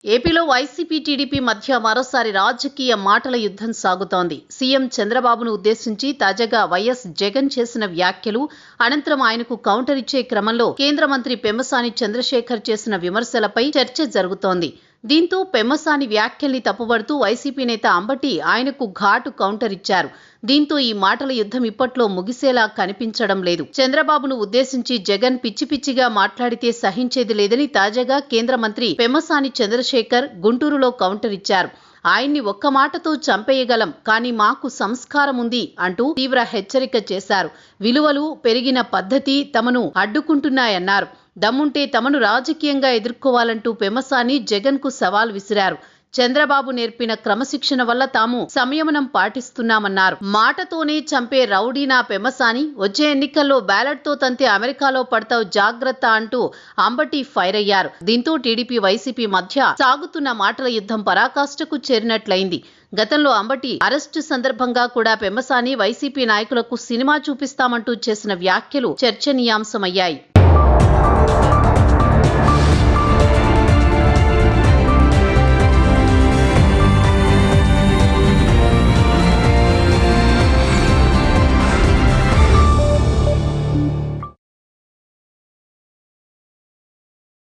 ఏపీలో YCP TDP మధ్య మరోసారి రాజకీయ మాటల యుద్ధం సాగుతోంది. సీఎం చంద్రబాబును ఉద్దేశించి తాజాగా వైఎస్ జగన్ చేసిన వ్యాఖ్యలు, అనంతరం ఆయనకు కౌంటర్ ఇచ్చే క్రమంలో కేంద్ర మంత్రి పెమ్మసాని చంద్రశేఖర్ చేసిన విమర్శలపై చర్చ జరుగుతోంది. దీంతో పెమ్మసాని వ్యాఖ్యల్ని తప్పుబడుతూ వైసీపీ నేత అంబటి ఆయనకు ఘాటు కౌంటర్ ఇచ్చారు. దీంతో ఈ మాటల యుద్ధం ఇప్పట్లో ముగిసేలా కనిపించడం లేదు. చంద్రబాబును ఉద్దేశించి జగన్ పిచ్చి పిచ్చిగా మాట్లాడితే సహించేది లేదని తాజాగా కేంద్ర మంత్రి పెమ్మసాని చంద్రశేఖర్ గుంటూరులో కౌంటర్ ఇచ్చారు. ఆయన్ని ఒక్క మాటతో చంపేయగలం, కానీ మాకు సంస్కారం ఉంది అంటూ తీవ్ర హెచ్చరిక చేశారు. విలువలు పెరిగిన పద్ధతి తమను అడ్డుకుంటున్నాయన్నారు. దమ్ముంటే తమను రాజకీయంగా ఎదుర్కోవాలంటూ పెమ్మసాని జగన్కు సవాల్ విసిరారు. చంద్రబాబు నేర్పిన క్రమశిక్షణ వల్ల తాము సంయమనం పాటిస్తున్నామన్నారు. మాటతోనే చంపే రౌడీ నా పెమ్మసాని, వచ్చే ఎన్నికల్లో బ్యాలెట్తో తంతే అమెరికాలో పడతావు జాగ్రత్త అంటూ అంబటి ఫైర్ అయ్యారు. దీంతో టీడీపీ వైసీపీ మధ్య సాగుతున్న మాటల యుద్ధం పరాకాష్ఠకు చేరినట్లయింది. గతంలో అంబటి అరెస్టు సందర్భంగా కూడా పెమ్మసాని వైసీపీ నాయకులకు సినిమా చూపిస్తామంటూ చేసిన వ్యాఖ్యలు చర్చనీయాంశమయ్యాయి.